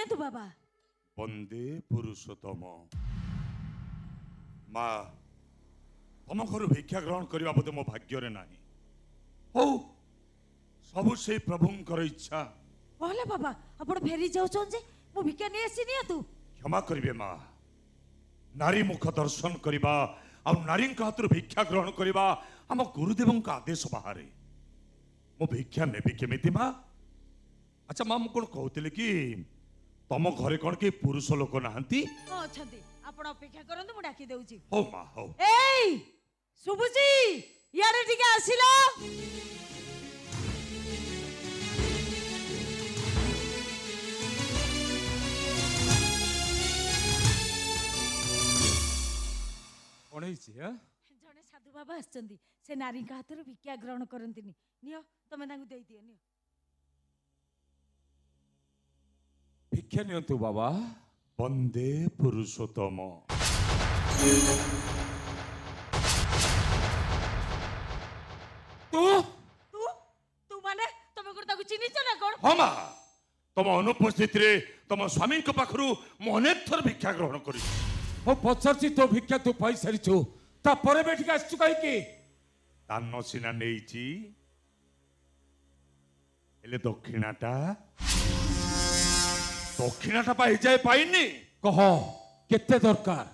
ନିଅନ୍ତୁ ବାବା। ବନ୍ଦେ ପୁରୁଷୋତ୍ତମ। ମା ତମ ଘରୁ ଭିକ୍ଷା ଗ୍ରହଣ କରିବା ବୋଧେ ମୋ ଭାଗ୍ୟରେ ନାହିଁ। ହଉ ସବୁ ସେଇ ପ୍ରଭୁଙ୍କର ଇଚ୍ଛା। କହିଲେ ବାବା ଆପଣ ଫେରି ଯାଉଛନ୍ତି ଯେ ମୁଁ ଭିକ୍ଷା ନେଇ ଆସି ନିଅନ୍ତୁ। କ୍ଷମା କରିବେ ମା, ନାରୀ ମୁଖ ଦର୍ଶନ କରିବା ଆଉ ନାରୀଙ୍କ ହାତରୁ ଭିକ୍ଷା ଗ୍ରହଣ କରିବା ଆମ ଗୁରୁଦେବଙ୍କ ଆଦେଶ ବାହାରେ। ମୁଁ ଭିକ୍ଷା ନେବି କେମିତି ମା? ଆଚ୍ଛା ମା, ମୁଁ କଣ କହୁଥିଲି କି ତମ ଘରେ କଣ କେହି ପୁରୁଷ ଲୋକ ନାହାନ୍ତି? ହଁ ଅଛନ୍ତି, ଆପଣ ଅପେକ୍ଷା କରନ୍ତୁ, ମୁଁ ଡାକି ଦେଉଛି। ହଉ ମା ହଉ। ଏଇ ଶୁଭୁଛି, ଇଆଡେ ଟିକେ ଆସିଲ। କଣ ହେଇଛି? ଜଣେ ସାଧୁ ବାବା ଆସିଛନ୍ତି, ସେ ନାରୀଙ୍କ ହାତରୁ ଭିକ୍ଷା ଗ୍ରହଣ କରନ୍ତିନି। ନିଅ ତମେ ତାଙ୍କୁ ଦେଇଦିଅ, ନିଅ। ଭିକ୍ଷା ନିଅନ୍ତୁ ବାବା। ବନ୍ଦେ ପୁରୁଷୋତ୍ତମ। ତୁ ତୁ ତୁ ମାନେ ତମେ କଣ ତାକୁ ଚିହ୍ନିଛ ନା କଣ? ହଁ ମା, ତମ ଅନୁପସ୍ଥିତିରେ ତମ ସ୍ୱାମୀଙ୍କ ପାଖରୁ ମୁଁ ଅନେକ ଥର ଭିକ୍ଷା ଗ୍ରହଣ କରିଛି। ମୁଁ ପଚାରୁଛି ତୋ ଭିକ୍ଷା ତୁ ପାଇସାରିଛୁ, ତାପରେ ବି ଏଠିକି ଆସିଛୁ କାହିଁକି? ଦାନ ସିନା ନେଇଛି, ହେଲେ ଦକ୍ଷିଣାଟା ପା ଏଯାଏ ପାଇନି। କହ କେତେ ଦରକାର?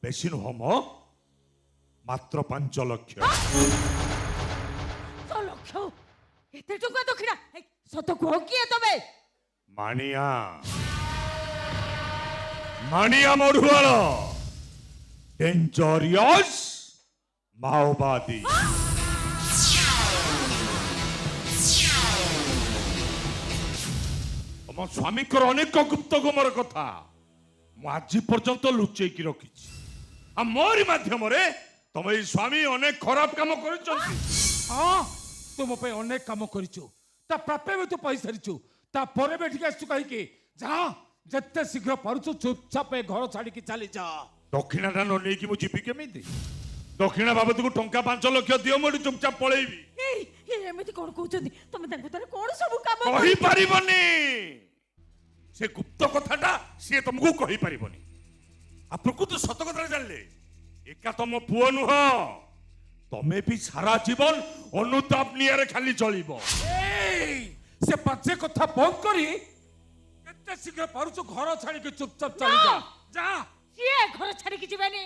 ବେଶୀ ନୁହଁ ମ, ମାତ୍ର 5 ଲକ୍ଷ। 5 ଲକ୍ଷ? ଏତେ ଟଙ୍କା ଦକ୍ଷିଣା? ସତ କୁହ, କିଏ ତମେ? ମାଣିଆ ମଢୁଆଳ, ଡେଞ୍ଜରିୟସ୍ ମାଓବାଦୀ। ତମ ସ୍ୱାମୀଙ୍କର ଅନେକ ଗୁପ୍ତ ଗୁମର କଥା ମୁଁ ଆଜି ପର୍ଯ୍ୟନ୍ତ ଲୁଚେଇକି ରଖିଛି। ଆଉ ମୋରି ମାଧ୍ୟମରେ ତମ ଏଇ ସ୍ୱାମୀ ଅନେକ ଖରାପ କାମ କରିଛନ୍ତି। ହଁ, ତୁ ମୋ ପାଇଁ ଅନେକ କାମ କରିଛୁ, ତା ପ୍ରାପ୍ୟ ବି ତୁ ପାଇସାରିଛୁ, ତାପରେ ବି ଏଠିକି ଆସିଛୁ କାହିଁକି? ଯା, ଯେତେ ଶୀଘ୍ର ପାରୁଛୁ ଚୁପଚାପ ଏ ଘର ଛାଡିକି ଚାଲି ଯା। ଦକ୍ଷିଣାଟା ନ ନେଇକି ମୁଁ ଯିବି କେମିତି? ଦକ୍ଷିଣା ବାବଦକୁ ଟଙ୍କା 5 ଲକ୍ଷ ଦିଅ, ମୁଁ ଏଠି ଚୁପଚାପ ପଳେଇବି। ଏମିତି କଣ କହୁଛନ୍ତି? ତମେ ତାଙ୍କୁ ତାର କଣ ସବୁ କାମ କହିପାରିବନି, ସେ ଗୁପ୍ତ କଥାଟା ସିଏ ତମକୁ କହିପାରିବନି। ଆଉ ପ୍ରକୃତ ସତ କଥାଟା ଜାଣିଲେ ଏକା ତମ ପୁଅ ନୁହଁ, ତମେ ବି ସାରା ଜୀବନ ଅନୁତାପ ନିଆରେ ଖାଲି ଚଳିବ। ସେ ବାଜେ କଥା ବନ୍ଦ କରି କେତେ ଶୀଘ୍ର ପାରୁଛୁ ଘର ଛାଡିକି ଚୁପଚାପ ଚାଲି ଯା। ଯା। ସିଏ ଘର ଛାଡିକି ଯିବେନି।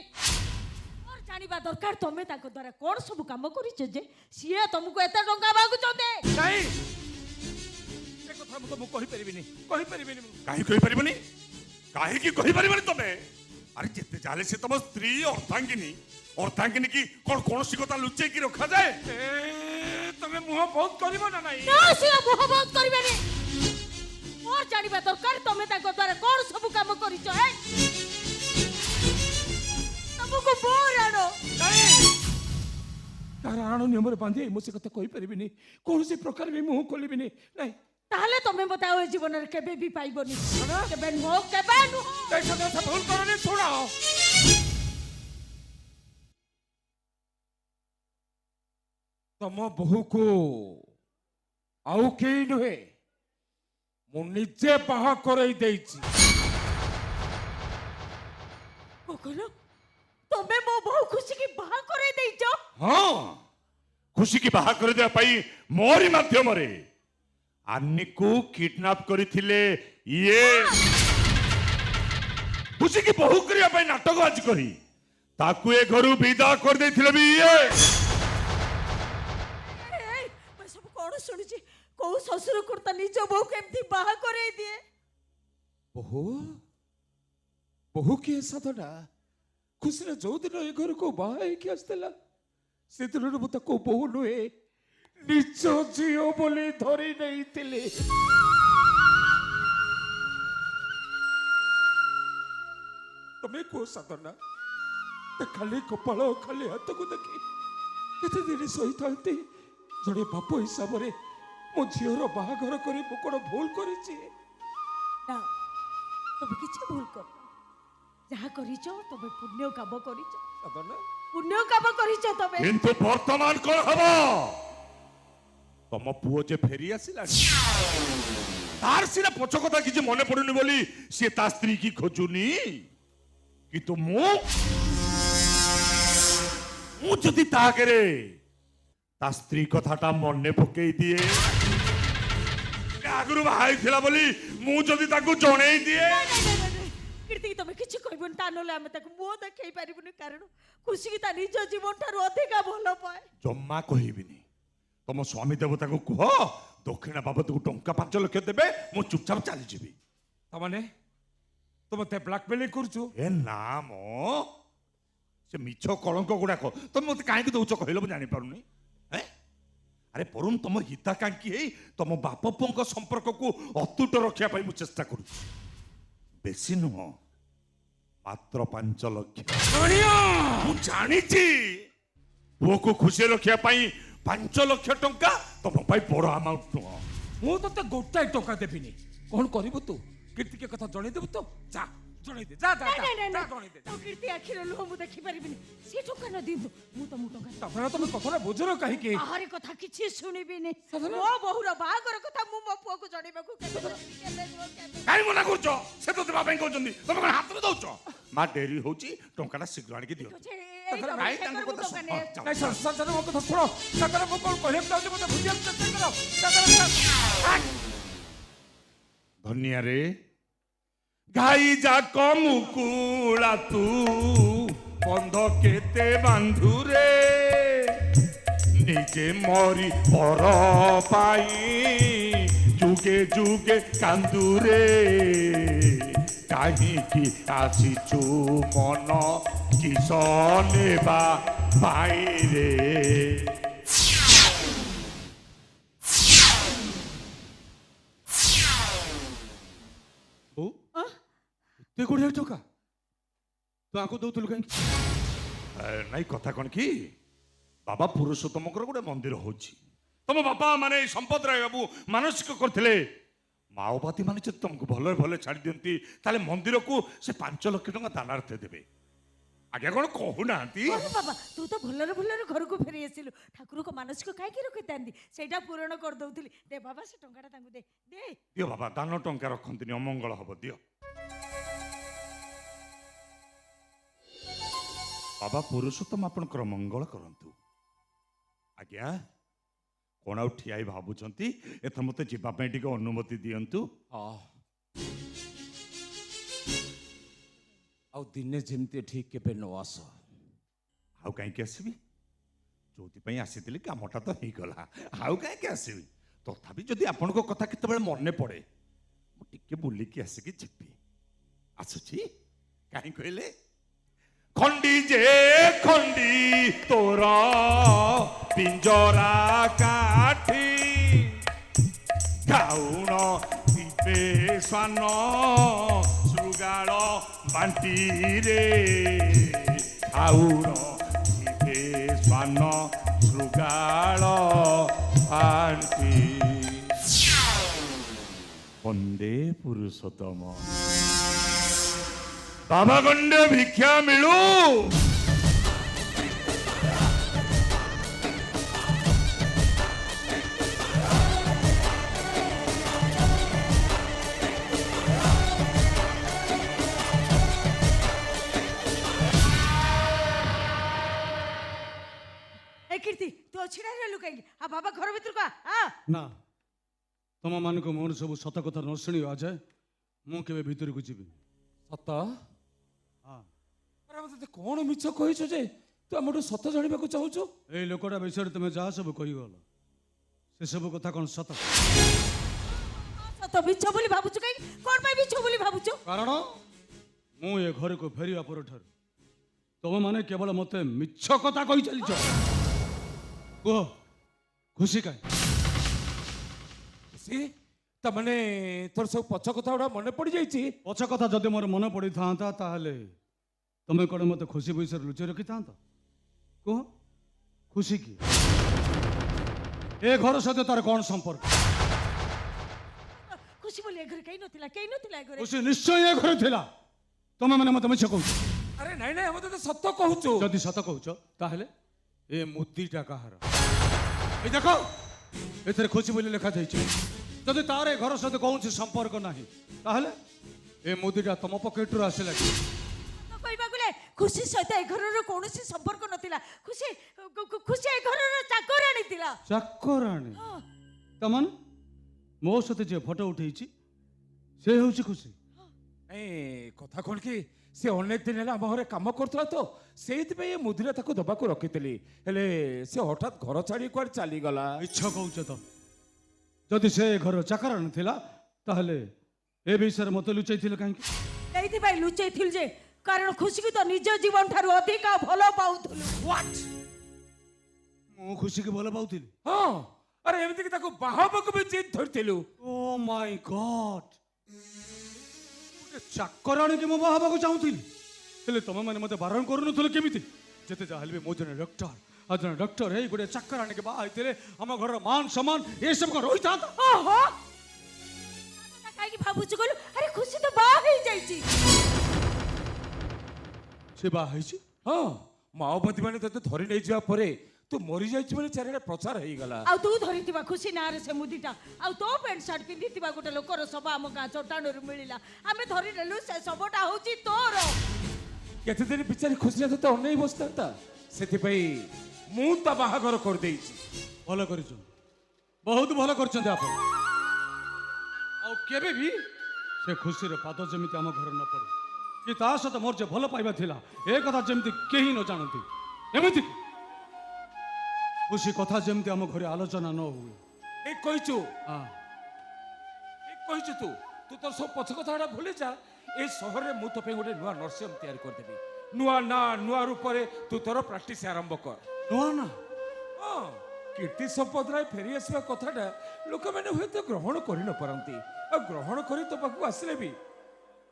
ମୋର ଜାଣିବା ଦରକାର ତମେ ତାଙ୍କ ଦ୍ୱାରା କଣ ସବୁ କାମ କରିଛ ଯେ ସିଏ ତମକୁ ଏତେ ଟଙ୍କା ମାଗୁଛନ୍ତି। ନାଇଁ, ସେ କଥା ମୁଁ ତମକୁ କହିପାରିବିନି। କାହିଁ କହିପାରିବନି? କାହିଁକି କହିପାରିବନି ତମେ? ଆରେ ଯେତେ ଯାହେଲେ ସେ ତମ ସ୍ତ୍ରୀ ଅର୍ଦ୍ଧାଙ୍ଗିନୀ କି କଣ କୌଣସି କଥା ଲୁଚେଇକି ରଖାଯାଏ? ତମେ ମୁହଁ ବନ୍ଦ କରିବ ନା ନାଇଁ? ନା, ସିଏ ମୁହଁ ବନ୍ଦ କରିବେନି। ମୋର ଜାଣିବା ଦରକାର ତମେ ତାଙ୍କ ଦ୍ୱାରା କଣ ସବୁ କାମ କରିଛ। ତମକୁ ମୋର ଆଣ। କାହାର ଆଣ ନିୟମରେ ବାନ୍ଧି ମୁଁ ସେ କଥା କହିପାରିବିନି, କୌଣସି ପ୍ରକାର ବି ମୁହଁ ଖୋଲିବିନି। ନାଇଁ, ତାହେଲେ ତମେ ମତେ ଆଉ ଏ ଜୀବନରେ କେବେ ବି ପାଇବନି। କେବେ ନୁହଁ, କେବେ ନୁହଁ। ଭୁଲ କରନି। ଶୁଣ, ତମ ବୋହୂକୁ ଆଉ କେହି ନୁହେଁ, ମୁଁ ନିଜେ ବାହା କରେଇ ଦେଇଛି। ତମେ ମୋ ବୋହୂ ଖୁସିକି ବାହା କରେଇ ଦେଇଛ? ହଁ, ଖୁସିକି ବାହା କରିଦେବା ପାଇଁ ମୋରି ମାଧ୍ୟମରେ ଆନିକୁ କିଡନାପ କରିଥିଲେ ଇଏ। ଖୁସିକି ବୋହୂ କରିବା ପାଇଁ ନାଟକ ଆଜି କରି ତାକୁ ଏ ଘରୁ ବିଦା କରିଦେଇଥିଲେ ବି ଇଏ। ସବୁ କଣ ଶୁଣୁଛି? କୋଉ ଶ୍ୱଶୁର କୁର୍ତ୍ତା ନିଜ ବୋହୂକୁ ଏମିତି ବାହା କରେଇ ଦିଏ? ବୋହୂ କିଏ ସାଧନା? ଖୁସିରେ ଯୋଉଦିନ ଏ ଘରକୁ ବାହା ହେଇକି ଆସିଥିଲା ସେଦିନରୁ ମୁଁ ତାକୁ ବୋହୂ ନୁହେଁ, ନିଜ ଝିଅ ବୋଲି ଧରି ନେଇଥିଲି। ତମେ କୁହ ସାଧନା, ଖାଲି କପାଳ ଖାଲି ହାତକୁ ଦେଖି କେତେ ଦିନ ସହିଥାନ୍ତି? ଜଣେ ବାପ ହିସାବରେ ମୋ ଝିଅର ବାହାଘର କରି ମୁଁ କଣ ଭୁଲ କରିଛି? ନା, ତମେ କିଛି ଭୁଲ କରିନ। ଯାହା କରିଛ ତମେ ପୁଣ୍ୟ କାମ କରିଛ। ପୁଣ୍ୟ କାମ କରିଛ ତମେ। କିନ୍ତୁ ବର୍ତ୍ତମାନ କଣ ହବ? ତମ ପୁଅ ଯେ ଫେରି ଆସିଲାଣି ତାର ସିନା ପଛ କଥା କିଛି ମନେ ପଡୁନି ବୋଲି ସିଏ ତା ସ୍ତ୍ରୀ କି ଖୋଜୁନି କିନ୍ତୁ ମୁଁ ଯଦି ତା ଆଗରେ ତା ସ୍ତ୍ରୀ କଥାଟା ମନେ ପକେଇ ଦିଏ ଆଗରୁ ବାହା ହେଇଥିଲା ବୋଲି ମୁଁ ଯଦି ତାକୁ ଜଣେଇ ଦିଏ କୀର୍ତ୍ତି ତମେ କିଛି କହିବନି ତା ନହେଲେ ଆମେ ତାକୁ ମୁହ ଦେଖେଇ ପାରିବୁନି କାରଣ ଖୁସିକି ତା ନିଜ ଜୀବନ ଠାରୁ ଅଧିକା ଭଲ ପାଏ ଜମା କହିବିନି ତମ ସ୍ୱାମୀ ଦେବତାକୁ କୁହ ଦକ୍ଷିଣା ବାବଦକୁ ଟଙ୍କା 5 ଲକ୍ଷ ଦେବେ ମୁଁ ଚୁପଚାପ ଚାଲିଯିବି ତାମାନେ ତୁ ମତେ ବ୍ଲାକମେଲିଂ କରୁଛୁ ଏ ନା ମ ସେ ମିଛ କଳଙ୍କ ଗୁଡାକ ତମେ ମତେ କାହିଁକି ଦଉଛ କହିଲ ମୁଁ ଜାଣିପାରୁନି ଆରେ ପରୁଣ ତମ ହିତାକାଂକ୍ଷୀ ହେଇ ତମ ବାପ ପୁଅଙ୍କ ସମ୍ପର୍କକୁ ଅତୁଟ ରଖିବା ପାଇଁ ମୁଁ ଚେଷ୍ଟା କରୁଛି ବେଶୀ ନୁହଁ ମାତ୍ର 5 ଲକ୍ଷ ମୁଁ ଜାଣିଛି ପୁଅକୁ ଖୁସି ରଖିବା ପାଇଁ 5 ଲକ୍ଷ ଟଙ୍କା ତମ ପାଇଁ ବଡ ଆମାଉଣ୍ଟ ନୁହଁ ମୁଁ ତତେ ଗୋଟାଏ ଟଙ୍କା ଦେବିନି କଣ କରିବୁ ତୁ କୀର୍ତ୍ତିକେ କଥା ଜଣେଇଦେବୁ ତ ଯା ଜଣେଇ ଦେ ଯା ଯା ଯା ଜଣେଇ ଦେ କୀର୍ତ୍ତି ଆଖିର ଲୁହ ମୁଁ ଦେଖି ପାରିବିନି ସେ ଟଙ୍କା ନ ଦିଅନ୍ତୁ ମୁଁ ତମକୁ ଟଙ୍କା ତାପରେ ତମେ କଥାଟା ବୁଝୁନ କାହିଁକି ଆହାରି କଥା କିଛି ଶୁଣିବିନି ସାଧନା। ମୋ ବୋହୁର ବାହାଘର କଥା ମୁଁ ମୋ ପୁଅକୁ ଜଣେଇବାକୁ କେବେ କାହିଁ ମନା କରୁଛ ସେ ତ ଦେବା ପାଇଁ କହୁଛନ୍ତି ତମେ କଣ ହାତରେ ଦଉଛ ମା ଡେରି ହଉଛି ଟଙ୍କାଟା ଶୀଘ୍ର ଆଣିକି ଦିଅ ନାଇଁ, ତାଙ୍କ କଥା ଶୁଣ। ନାଇଁ ସାଧନା ମୋ କଥା ଶୁଣ ସାଧନା ମୁଁ କଣ କହିବାକୁ ଚାହୁଁଛି ମତେ ବୁଝିବାକୁ ଚେଷ୍ଟା କର ସାଧନା ଧନିଆରେ ଗାଈ ଯାକ ମୁକୁଳା ତୁ ବନ୍ଧ କେତେ ବାନ୍ଧୁରେ ନିଜେ ମରି ପର ପାଇଁ ଯୁଗେ ଯୁଗେ କାନ୍ଦୁରେ କାହିଁକି ଆସିଛୁ ମନ କିସ ନେବା ପାଇରେ ଏତେ କୋଡ଼ିଏ ଟଙ୍କା ତୁ ଆଙ୍କୁ ଦଉଥିଲୁ କାହିଁକି ନାଇଁ କଥା କଣ କି ବାବା ପୁରୁଷୋତ୍ତମଙ୍କର ଗୋଟେ ମନ୍ଦିର ହଉଛି ତମ ବାପା ମାନେ ଏଇ ସମ୍ପଦ ରାୟ ବାବୁ ମାନସିକ କରିଥିଲେ ମାଓବାଦୀ ମାନେ ଯଦି ତମକୁ ଭଲରେ ଭଲରେ ଛାଡି ଦିଅନ୍ତି ତାହେଲେ ମନ୍ଦିରକୁ ସେ 5 ଲକ୍ଷ ଟଙ୍କା ଦାନାର୍ଥ ଦେବେ ଆଜ୍ଞା କଣ କହୁନାହାନ୍ତି ବାବା ତୁ ତ ଭଲରେ ଭଲରେ ଘରକୁ ଫେରି ଆସିଲୁ ଠାକୁରଙ୍କ ମାନସିକ କାହିଁକି ରଖିଥାନ୍ତି ସେଇଟା ପୂରଣ କରିଦଉଥିଲି ଦେ ବାବା ସେ ଟଙ୍କାଟା ତାଙ୍କୁ ଦେ ଦେ ଦିଅ ବାବା ଦାନ ଟଙ୍କା ରଖନ୍ତୁନି ଅମଙ୍ଗଳ ହବ ଦିଅ ବାବା ପୁରୁଷୋତ୍ତମ ଆପଣଙ୍କର ମଙ୍ଗଳ କରନ୍ତୁ ଆଜ୍ଞା କଣ ଆଉ ଠିଆ ହେଇ ଭାବୁଛନ୍ତି ଏଥର ମତେ ଯିବା ପାଇଁ ଟିକେ ଅନୁମତି ଦିଅନ୍ତୁ ଆଉ ଦିନେ ଯେମିତି ଠିକ କେବେ ନ ଆସ ଆଉ କାହିଁକି ଆସିବି ଯୋଉଥିପାଇଁ ଆସିଥିଲି କାମଟା ତ ହେଇଗଲା ଆଉ କାହିଁକି ଆସିବି ତଥାପି ଯଦି ଆପଣଙ୍କ କଥା କେତେବେଳେ ମନେ ପଡେ ମୁଁ ଟିକେ ବୁଲିକି ଆସିକି ଯିବି ଆସୁଛି କାହିଁ କହିଲେ ଖଣ୍ଡି ଯେ ଖଣ୍ଡି ତୋର ପିଞ୍ଜରା କାଠି ଖାଉଣ ଦିବେ ସ୍ୱାନ ଶୃଗାଳ ବାଣ୍ଟିରେ ଖାଉଣ ଦିବେ ସ୍ୱାନ ଶୃଗାଳ ବାଣ୍ଟି ବନ୍ଦେ ପୁରୁଷୋତ୍ତମ ବାବା ଗଣ୍ଡେ ଭିକ୍ଷା ମିଳୁ କୀର୍ତ୍ତି ତୁ ଛିଡ଼ା ରହିଲୁ କାହିଁକି ଆଉ ବାବା ଘର ଭିତରକୁ ନା ତମ ମାନଙ୍କ ମୋର ସବୁ ସତ କଥା ନ ଶୁଣିବା ଅଜୟ ମୁଁ କେବେ ଭିତରକୁ ଯିବି ସତ ଆରେ ମତେ କଣ ମିଛ କହିଛୁ ଯେ ତୁ ଆମଠୁ ସତ ଜାଣିବାକୁ ଚାହୁଁଛୁ ଏଇ ଲୋକଟା ବିଷୟରେ ତମେ ଯାହା ସବୁ କହିଗଲ ସେସବୁ କଥା କ'ଣ ସତ? ସତ ମିଛ ବୋଲି ଭାବୁଛୁ କାହିଁକି କ'ଣ ପାଇଁ ମିଛ ବୋଲି ଭାବୁଛୁ? କାରଣ ମୁଁ ଏ ଘରକୁ ଫେରିବା ପରଠାରୁ ତମେମାନେ କେବଳ ମୋତେ ମିଛ କଥା କହି ଚାଲିଛ। କୁହ ଖୁସି କାହିଁ? ଖୁସି ତାମାନେ ତୋର ସବୁ ପଛ କଥା ଗୁଡ଼ା ମନେ ପଡ଼ିଯାଇଛି। ପଛ କଥା ଯଦି ମୋର ମନେ ପଡ଼ିଥାନ୍ତା ତାହେଲେ ତମେ କ'ଣ ମୋତେ ଖୁସି ବିଷୟରେ ଲୁଚେଇ ରଖିଥାନ୍ତ? କୁହ ଖୁସି କି ଏ ଘର ସହିତ ତାର କ'ଣ ସମ୍ପର୍କ? ଖୁସି ବୋଲି ଏ ଘରେ କେହି ନଥିଲା ଏ ଘରେ। ଖୁସି ନିଶ୍ଚୟ ଏ ଘରେ ଥିଲା। ତମେ ମାନେ ମୋତେ ମିଛ କହୁଛ। ଆରେ ନାଇଁ ନାଇଁ ଆମେ ତ ସତ କହୁଛୁ। ଯଦି ସତ କହୁଛ ତାହେଲେ ଏ ମୁଦିଟା କାହାର? ଏଇ ଦେଖ ଏଥିରେ ଖୁସି ବୋଲି ଲେଖାଯାଇଛି। ଯଦି ତାର ଏ ଘର ସହିତ କୌଣସି ସମ୍ପର୍କ ନାହିଁ ତାହେଲେ ଏ ମୁଦିଟା ତମ ପକେଟରୁ ଆସିଲା କି? ତ କହିବାକୁ ଗଲେ ଖୁସି ସହିତ ଏ ଘରର କୌଣସି ସମ୍ପର୍କ ନଥିଲା। ଖୁସି ଖୁସି ଏ ଘରର ଚାକରାଣୀ ଥିଲା। ଚାକରାଣୀ? ହଁ। ତାମାନେ ମୋ ସହିତ ଯିଏ ଫଟୋ ଉଠେଇଛି ସେ ହେଉଛି ଖୁସି? ଏ କଥା କ'ଣ କି ସେ ଅନେକ ଦିନ ହେଲା ଆମ ଘରେ କାମ କରୁଥିଲା ତ ସେଇଥିପାଇଁ ଏ ମୁଦିରା ତାକୁ ଦବାକୁ ରଖିଥିଲି। ହେଲେ ସେ ହଠାତ୍ ଘର ଛାଡ଼ି କୁଆଡ଼େ ଚାଲିଗଲା। ମିଛ କହୁଛ ତ? ଯଦି ସେ ଏ ଘରର ଚାକରାଣୀ ଥିଲା ତାହେଲେ ଏ ବିଷୟରେ ମୋତେ ଲୁଚେଇଥିଲେ କାହିଁକି? ସେଇଥିପାଇଁ ଲୁଚେଇଥିଲି ଯେ କାରଣ ଖୁସିକୁ ତ ନିଜ ଜୀବନ ଠାରୁ ଅଧିକ ଭଲ ପାଉଥିଲୁ। ମୁଁ ଖୁସିକି ଭଲ ପାଉଥିଲି? ହଁ, ଆରେ ଏମିତିକି ତାକୁ ବାହାବାକୁ ବି ଜିଦ୍ ଧରିଥିଲୁ। ଓ ମାଇ ଗଡ୍, ଚାକରାଣୀକି ମୁଁ ବାହା ହେବାକୁ ଚାହୁଁଥିଲି। ହେଲେ ତମେମାନେ ମୋତେ ବାରଣ କରୁନଥିଲ କେମିତି? ଯେତେ ଯାହା ହେଲେ ବି ମୁଁ ଜଣେ ଡକ୍ଟର, ଆଉ ଜଣେ ଡକ୍ଟର ହେଇ ଗୋଟେ ଚାକରାଣୀକି ବାହା ହେଇଥିଲେ ଆମ ଘରର ମାନ ସମ୍ମାନ ଏସବୁ କ'ଣ ରହିଥାନ୍ତା? ଓହୋ, କାହିଁକି ଭାବୁଛୁ କହିଲୁ? ଆରେ ଖୁସି ତ ବାହା ହେଇଯାଇଛି। ସେ ବାହା ହେଇଛି? ହଁ, ମାଓବାଦୀ ମାନେ ତତେ ଧରି ନେଇଯିବା ପରେ ତୁ ମରିଯାଇଛୁ ବୋଲି ଚାରିଆଡ଼େ ପ୍ରଚାର ହେଇଗଲା। ଆଉ ତୁ ଧରିଥିବା ଖୁସି ନାଁରେ ସେ ମୁଦିଟା ଆଉ ତୋ ପ୍ୟାଣ୍ଟ ସାର୍ଟ ପିନ୍ଧିଥିବା ଗୋଟେ ଲୋକର ଶବ ଆମ ଗାଁ ଚଟାଣରୁ ମିଳିଲା। ଆମେ ଧରି ନେଲୁ ସେ ଶବଟା ହଉଛି ତୋର। କେତେ ଦିନ ବିଚାରି ଖୁସିରେ ତତେ ଅନେଇ ବସିଥାନ୍ତା, ସେଥିପାଇଁ ମୁଁ ତା ବାହାଘର କରିଦେଇଛି। ଭଲ କରିଛୁ, ବହୁତ ଭଲ କରିଛନ୍ତି ଆପଣ। ଆଉ କେବେ ବି ସେ ଖୁସିର ପାଦ ଯେମିତି ଆମ ଘରେ ନ ପଡ଼େ କି ତା ସହିତ ମୋର ଯେ ଭଲ ପାଇବା ଥିଲା ଏ କଥା ଯେମିତି କେହି ନ ଜାଣନ୍ତି। ଏମିତି ଖୁସି କଥା ଯେମିତି ଆମ ଘରେ ଆଲୋଚନା ନ ହୁଏ। ଠିକ୍ କହିଛୁ, ହଁ, ଠିକ୍ କହିଛୁ। ତୁ ତୁ ତୋର ସବୁ ପଛ କଥାଟା ଭୁଲି ଯା। ଏ ସହରରେ ମୁଁ ତୋ ପାଇଁ ଗୋଟେ ନୂଆ ନର୍ସିଂ ତିଆରି କରିଦେବି। ନୂଆ ନା ନୂଆ ରୂପରେ ତୁ ତୋର ପ୍ରାକ୍ଟିସ ଆରମ୍ଭ କର। ନୂଆ ନା? ହଁ, କୀର୍ତ୍ତି ସମ୍ପଦ ରାୟ ଫେରି ଆସିବା କଥାଟା ଲୋକମାନେ ହୁଏତ ଗ୍ରହଣ କରି ନ ପାରନ୍ତି। ଆଉ ଗ୍ରହଣ କରି ତୋ ପାଖକୁ ଆସିଲେ ବି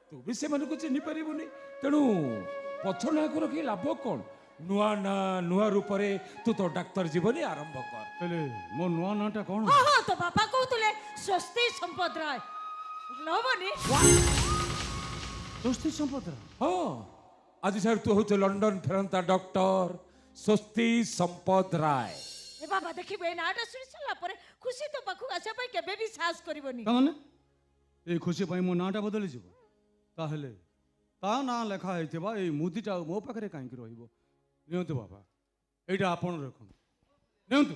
ତୁ ବି ସେମାନଙ୍କୁ ଚିହ୍ନି ପାରିବୁନି। ତେଣୁ ପଛ ନାଁକୁ ରଖି ଲାଭ କ'ଣ? ନୂଆ ନା ନୂଆ ରୂପରେ ତୁ ତୋ ଡାକ୍ତର ଜୀବନୀ ଆରମ୍ଭ କର। ହେଲେ ମୋ ନୂଆ ନାଁଟା କ'ଣ? ହଁ ହଁ, ତୋ ବାପା କହୁଥିଲେ ସ୍ୱସ୍ତି ସମ୍ପଦ ରାୟ। ହବନି? ସ୍ୱସ୍ତି ସମ୍ପଦ? ହଁ, ଆଜି ସାର୍ ତୁ ହଉଛୁ ଲଣ୍ଡନ ଫେରନ୍ତା ଡକ୍ଟର ସ୍ୱସ୍ତି ସମ୍ପଦ ରାୟ। ଏ ବାବା ଦେଖିବୁ ଏ ନାଁଟା ଶୁଣି ସାରିଲା ପରେ ଖୁସି ତୋ ପାଖକୁ ଆସିବା ପାଇଁ କେବେ ବି ସାହସ କରିବନି। ତାମାନେ ଏଇ ଖୁସି ପାଇଁ ମୋ ନାଁଟା ବଦଳିଯିବ? ତାହେଲେ ତା ନାଁ ଲେଖା ହେଇଥିବା ଏଇ ମୁଦିଟା ଆଉ ମୋ ପାଖରେ କାହିଁକି ରହିବ? ନିଅନ୍ତୁ ବାବା, ଏଇଟା ଆପଣ ରଖନ୍ତୁ, ନିଅନ୍ତୁ।